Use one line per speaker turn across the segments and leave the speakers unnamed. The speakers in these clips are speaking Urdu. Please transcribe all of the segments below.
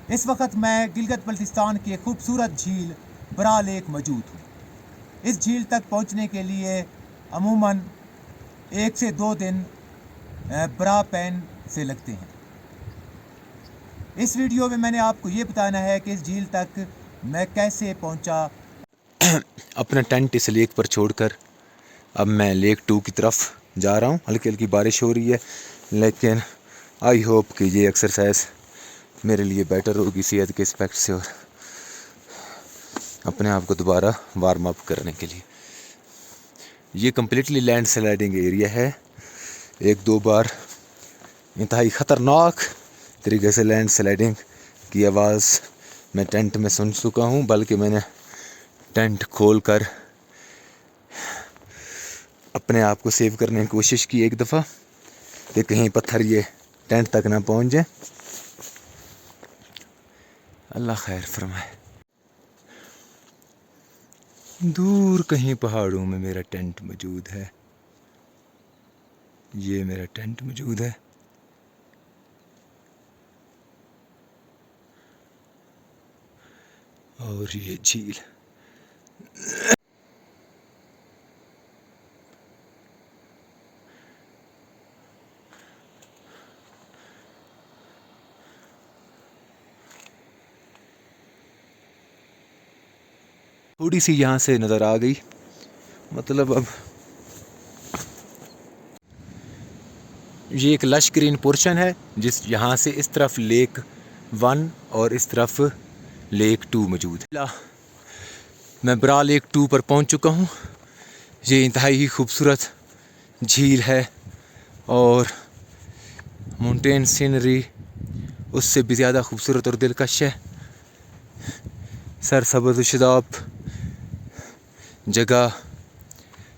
اس وقت میں گلگت بلتستان کی ایک خوبصورت جھیل برا لیک موجود ہوں۔ اس جھیل تک پہنچنے کے لیے عموماً 1 سے 2 دن برا پین سے لگتے ہیں۔ اس ویڈیو میں میں نے آپ کو یہ بتانا ہے کہ اس جھیل تک میں کیسے پہنچا۔
اپنا ٹینٹ اس لیک پر چھوڑ کر اب میں لیک 2 کی طرف جا رہا ہوں۔ ہلکی ہلکی بارش ہو رہی ہے، لیکن آئی ہوپ کہ یہ ایکسرسائز میرے لیے بیٹر ہوگی صحت کے اسپیکٹ سے اور اپنے آپ کو دوبارہ وارم اپ کرنے کے لیے۔ یہ کمپلیٹلی لینڈ سلائڈنگ ایریا ہے۔ 1-2 بار انتہائی خطرناک طریقے سے لینڈ سلائڈنگ کی آواز میں ٹینٹ میں سن چکا ہوں، بلکہ میں نے ٹینٹ کھول کر اپنے آپ کو سیو کرنے کی کوشش کی ایک دفعہ کہ کہیں پتھر یہ ٹینٹ تک نہ پہنچ جائے۔ اللہ خیر فرمائے۔ دور کہیں پہاڑوں میں میرا ٹینٹ موجود ہے، یہ میرا ٹینٹ موجود ہے۔ اور یہ جھیل تھوڑی سی یہاں سے نظر آ گئی، مطلب اب یہ ایک لش گرین پورشن ہے جس یہاں سے اس طرف لیک 1 اور اس طرف لیک 2 موجود ہے۔ میں برا لیک 2 پر پہنچ چکا ہوں۔ یہ انتہائی خوبصورت جھیل ہے اور ماؤنٹین سینری اس سے بھی زیادہ خوبصورت اور دلکش ہے۔ سرسبز و شاداب جگہ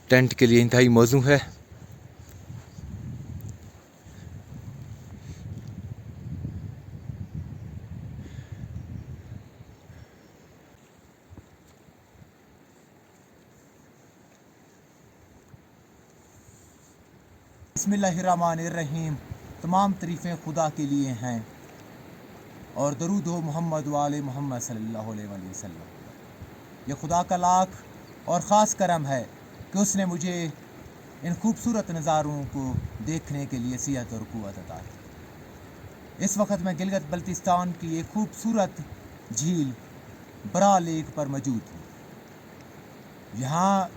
ٹینٹ کے لیے انتہائی موزوں ہے۔
بسم اللہ الرحمن الرحیم۔ تمام تعریفیں خدا کے لیے ہیں اور درود ہو محمد و آل محمد صلی اللہ علیہ وآلہ وسلم۔ یہ خدا کا لاکھ اور خاص کرم ہے کہ اس نے مجھے ان خوبصورت نظاروں کو دیکھنے کے لیے صحت اور قوت عطا کی۔ اس وقت میں گلگت بلتستان کی ایک خوبصورت جھیل برا لیک پر موجود ہوں۔ یہاں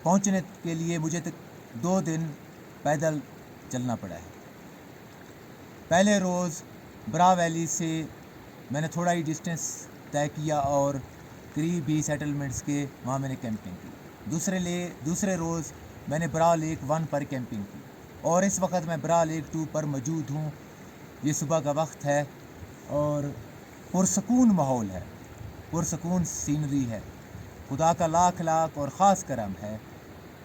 پہنچنے کے لیے مجھے 2 دن پیدل چلنا پڑا ہے۔ پہلے روز برا ویلی سے میں نے تھوڑا ہی ڈسٹینس طے کیا اور قریب ہی سیٹلمنٹس کے وہاں میں نے کیمپنگ کی۔ دوسرے روز میں نے برا لیک 1 پر کیمپنگ کی اور اس وقت میں برا لیک 2 پر موجود ہوں۔ یہ صبح کا وقت ہے اور پرسکون ماحول ہے، پرسکون سینری ہے۔ خدا کا لاکھ لاکھ اور خاص کرم ہے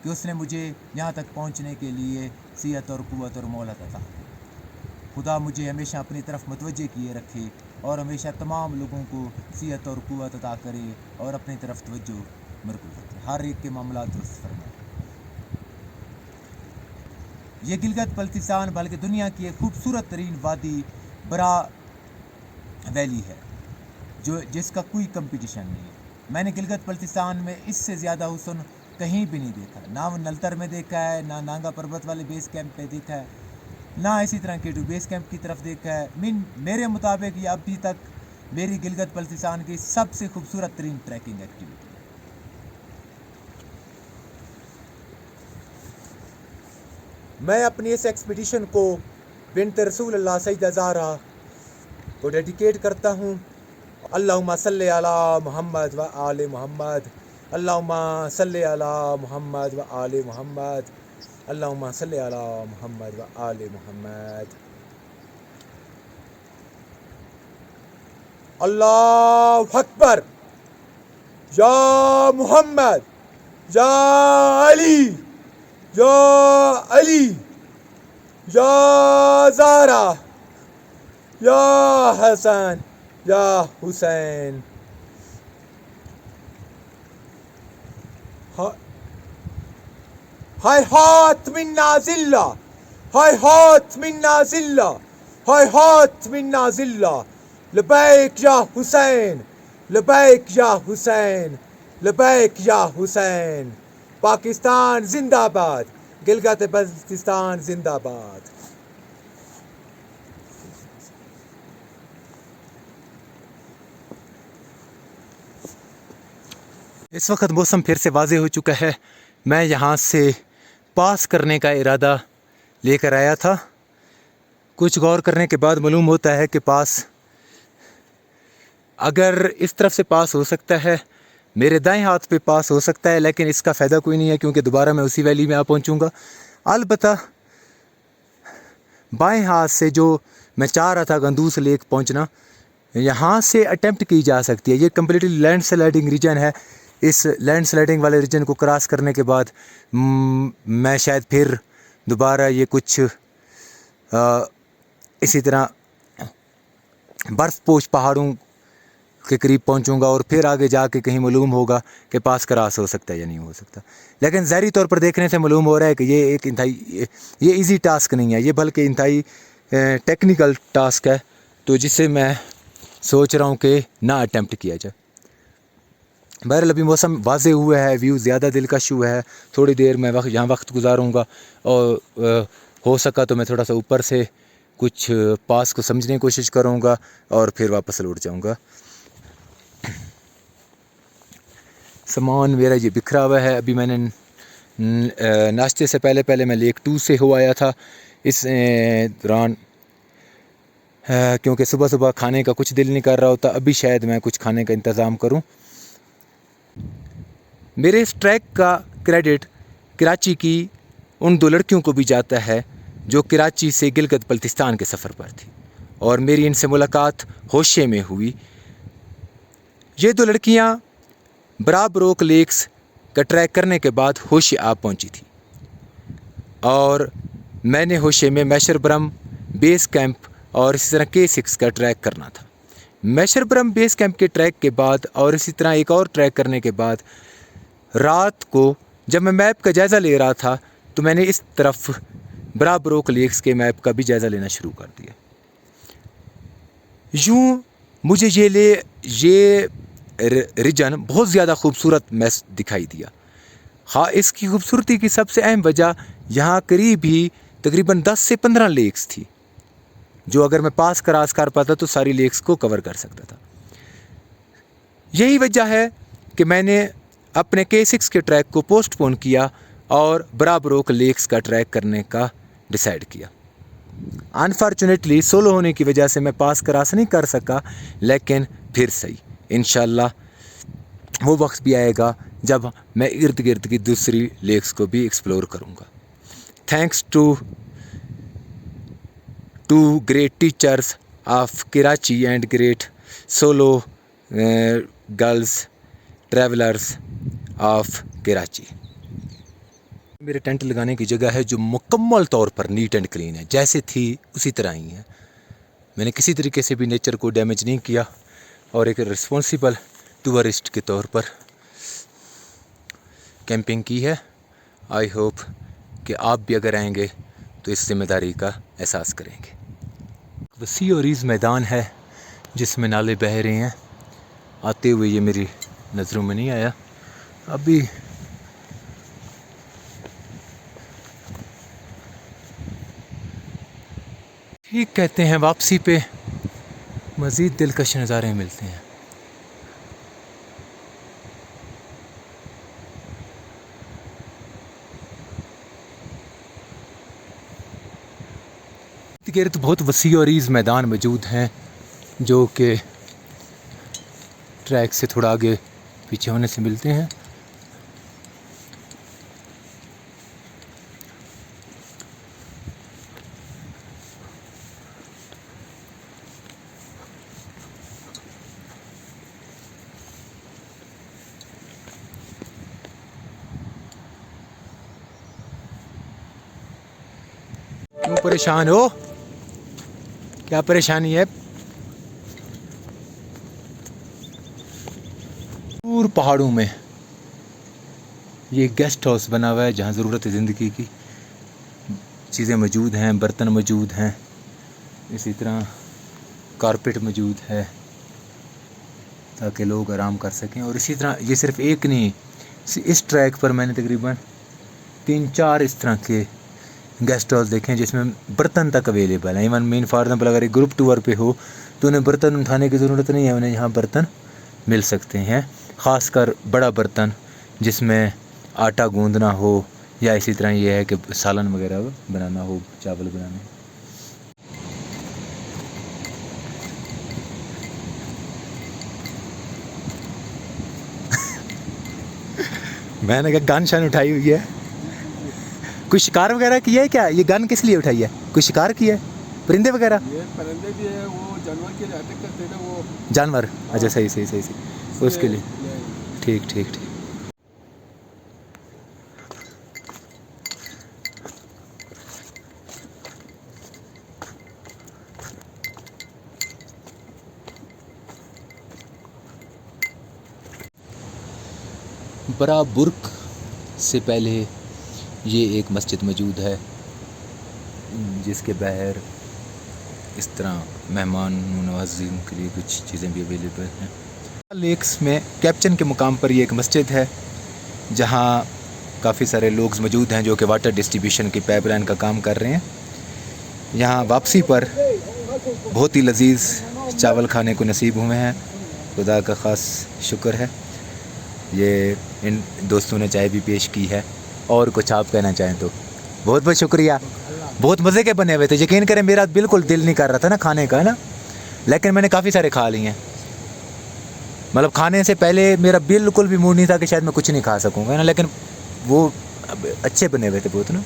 کہ اس نے مجھے یہاں تک پہنچنے کے لیے صحت اور قوت اور مہلت عطا کی۔ خدا مجھے ہمیشہ اپنی طرف متوجہ کیے رکھے اور ہمیشہ تمام لوگوں کو صحت اور قوت عطا کرے اور اپنی طرف توجہ مرکوز رکھے، ہر ایک کے معاملات درست فرمائے۔ یہ گلگت بلتستان بلکہ دنیا کی ایک خوبصورت ترین وادی برا ویلی ہے جس کا کوئی کمپٹیشن نہیں ہے۔ میں نے گلگت بلتستان میں اس سے زیادہ حسن کہیں بھی نہیں دیکھا، نہ نلتر میں دیکھا ہے، نہ نانگا پربت والے بیس کیمپ پہ دیکھا ہے، نہ اسی طرح K2 بیس کیمپ کی طرف دیکھا ہے۔ میرے مطابق یہ ابھی تک میری گلگت بلتستان کی سب سے خوبصورت ترین ٹریکنگ ایکٹیویٹی ہے۔ میں اپنی اس ایکسپیڈیشن کو بنت رسول اللہ سیدہ زہرا کو ڈیڈیکیٹ کرتا ہوں۔ اللہم صلی علی محمد و آل محمد، اللہم صلی علی محمد و آل محمد، اللہم صلی علی محمد و آل محمد۔ اللہ اکبر، یا محمد، یا علی، یا علی، یا زہرا، یا حسن، یا حسین۔ ہائے ہاتھ منا ذلہ، ہائے ہاتھ منا ذلہ، ہائے ہاتھ منا ذلہ، لبیک یا حسین، لبیک یا حسین، لبیک یا حسین. پاکستان زندہ باد، گلگت بلتستان زندہ باد.
اس وقت موسم پھر سے واضح ہو چکا ہے. میں یہاں سے پاس کرنے کا ارادہ لے کر آیا تھا. کچھ غور کرنے کے بعد معلوم ہوتا ہے کہ پاس اگر اس طرف سے پاس ہو سکتا ہے، میرے دائیں ہاتھ پہ پاس ہو سکتا ہے، لیکن اس کا فائدہ کوئی نہیں ہے کیونکہ دوبارہ میں اسی ویلی میں آ پہنچوں گا. البتہ بائیں ہاتھ سے جو میں چاہ رہا تھا گندوز لیک پہنچنا، یہاں سے اٹیمپٹ کی جا سکتی ہے. یہ کمپلیٹلی لینڈ سلائڈنگ ریجن ہے. اس لینڈ سلائڈنگ والے ریجن کو کراس کرنے کے بعد میں شاید پھر دوبارہ یہ کچھ اسی طرح برف پوش پہاڑوں کے قریب پہنچوں گا، اور پھر آگے جا کے کہیں معلوم ہوگا کہ پاس کراس ہو سکتا ہے یا نہیں ہو سکتا. لیکن ظاہری طور پر دیکھنے سے معلوم ہو رہا ہے کہ یہ ایک انتہائی یہ ایزی ٹاسک نہیں ہے، یہ بلکہ انتہائی ٹیکنیکل ٹاسک ہے، تو جسے میں سوچ رہا ہوں کہ نہ اٹیمپٹ کیا جائے. بہرحال ابھی موسم واضح ہوا ہے، ویو زیادہ دلکش ہوا ہے. تھوڑی دیر میں یہاں وقت گزاروں گا، اور ہو سکا تو میں تھوڑا سا اوپر سے کچھ پاس کو سمجھنے کی کوشش کروں گا اور پھر واپس لوٹ جاؤں گا. سامان میرا یہ بکھرا ہوا ہے. ابھی میں نے ناشتے سے پہلے میں لیک 2 سے ہو آیا تھا. اس دوران کیونکہ صبح کھانے کا کچھ دل نہیں کر رہا ہوتا، ابھی شاید میں کچھ کھانے کا انتظام کروں. میرے اس ٹریک کا کریڈٹ کراچی کی ان 2 لڑکیوں کو بھی جاتا ہے جو کراچی سے گلگت بلتستان کے سفر پر تھی، اور میری ان سے ملاقات ہوشے میں ہوئی. یہ 2 لڑکیاں برابروک لیکس کا ٹریک کرنے کے بعد ہوشے آ پہنچی تھی، اور میں نے ہوشے میں میشر برم بیس کیمپ اور اسی طرح K6 کا ٹریک کرنا تھا. میشر برم بیس کیمپ کے ٹریک کے بعد اور اسی طرح ایک اور ٹریک کرنے کے بعد رات کو جب میں میپ کا جائزہ لے رہا تھا تو میں نے اس طرف برابروک لیکس کے میپ کا بھی جائزہ لینا شروع کر دیا. یوں مجھے یہ ریجن بہت زیادہ خوبصورت میس دکھائی دیا. ہاں، اس کی خوبصورتی کی سب سے اہم وجہ یہاں قریب ہی تقریباً 10 سے 15 لیکس تھی، جو اگر میں پاس کراس کر پاتا تو ساری لیکس کو کور کر سکتا تھا. یہی وجہ ہے کہ میں نے اپنے K6 کے ٹریک کو پوسٹ پون کیا اور برابروک لیکس کا ٹریک کرنے کا ڈیسائیڈ کیا. انفارچونیٹلی سولو ہونے کی وجہ سے میں پاس کراس نہیں کر سکا، لیکن پھر صحیح انشاءاللہ وہ وقت بھی آئے گا جب میں ارد گرد کی دوسری لیکس کو بھی ایکسپلور کروں گا. Thanks to great teachers of Karachi and great solo girls travellers of Karachi. میرے ٹینٹ لگانے کی جگہ ہے جو مکمل طور پر نیٹ اینڈ کلین ہے، جیسے تھی اسی طرح ہی ہے. میں نے کسی طریقے سے بھی نیچر کو ڈیمیج نہیں کیا، اور ایک رسپانسیبل ٹورسٹ کے طور پر کیمپنگ کی ہے. آئی ہوپ کہ آپ بھی اگر آئیں گے تو اس ذمہ داری کا احساس کریں گے. وسیع و عریض میدان ہے جس میں نالے بہہ رہے ہیں. آتے ہوئے یہ میری نظروں میں نہیں آیا. ابھی ٹھیک کہتے ہیں، واپسی پہ مزید دلکش نظارے ملتے ہیں. گرد بہت وسیع و عریض میدان موجود ہیں جو کہ ٹریک سے تھوڑا آگے پیچھے ہونے سے ملتے ہیں. کیوں پریشان ہو؟ کیا پریشانی ہے؟ دور پہاڑوں میں یہ گیسٹ ہاؤس بنا ہوا ہے جہاں ضرورت زندگی کی چیزیں موجود ہیں، برتن موجود ہیں، اسی طرح کارپیٹ موجود ہے تاکہ لوگ آرام کر سکیں. اور اسی طرح یہ صرف ایک نہیں، اس ٹریک پر میں نے تقریباً 3-4 اس طرح کے گیسٹ ہاؤس دیکھیں جس میں برتن تک اویلیبل ہیں. ایون مین فار ایگزامپل اگر ایک گروپ ٹور پہ ہو تو انہیں برتن اٹھانے کی ضرورت نہیں ہے، انہیں یہاں برتن مل سکتے ہیں. خاص کر بڑا برتن جس میں آٹا گوندنا ہو، یا اسی طرح یہ ہے کہ سالن وغیرہ بنانا ہو، چاول بنانے. میں نے کہا گن شان اٹھائی ہوئی ہے. کوئی شکار وغیرہ کیا ہے کیا؟ یہ گن کس لیے اٹھائی ہے؟ کوئی شکار کیا ہے؟ پرندے وغیرہ؟
یہ پرندے بھی ہے، وہ جانور کے لیے اٹیک کرتے ہیں وہ
جانور. اچھا صحیح اس کے لیے. ٹھیک. برا برق سے پہلے یہ ایک مسجد موجود ہے جس کے باہر اس طرح مہمان نوازین کے لیے کچھ چیزیں بھی اویلیبل ہیں. لیکس میں کیپچن کے مقام پر یہ ایک مسجد ہے جہاں کافی سارے لوگ موجود ہیں جو کہ واٹر ڈسٹریبیوشن کی پائپ لائن کا کام کر رہے ہیں. یہاں واپسی پر بہت ہی لذیذ چاول کھانے کو نصیب ہوئے ہیں، خدا کا خاص شکر ہے. یہ ان دوستوں نے چائے بھی پیش کی ہے. اور کچھ آپ کہنا چاہیں تو بہت بہت شکریہ. بہت مزے کے بنے ہوئے تھے، یقین کریں میرا بالکل دل نہیں کر رہا تھا نا کھانے کا، ہے نا، لیکن میں نے کافی سارے کھا لیے ہیں. مطلب کھانے سے پہلے میرا بالکل بھی موڈ نہیں تھا کہ شاید میں کچھ نہیں کھا سکوں گا نا، لیکن وہ اچھے بنے ہوئے تھے بہت نا،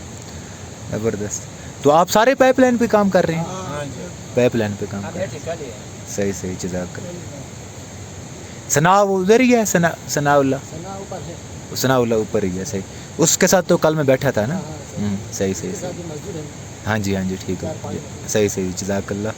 زبردست. تو آپ سارے پائپ لائن پہ کام کر رہے ہیں؟ پائپ لائن پہ کام کر رہے ہیں. صحیح جزاک اللہ. ثنا ادھر ہی ہے، ثنا اللہ اوپر ہی ہے. صحیح. اس کے ساتھ تو کل میں بیٹھا تھا نا. صحیح. ہاں جی ٹھیک ہے. صحیح جزاک اللہ.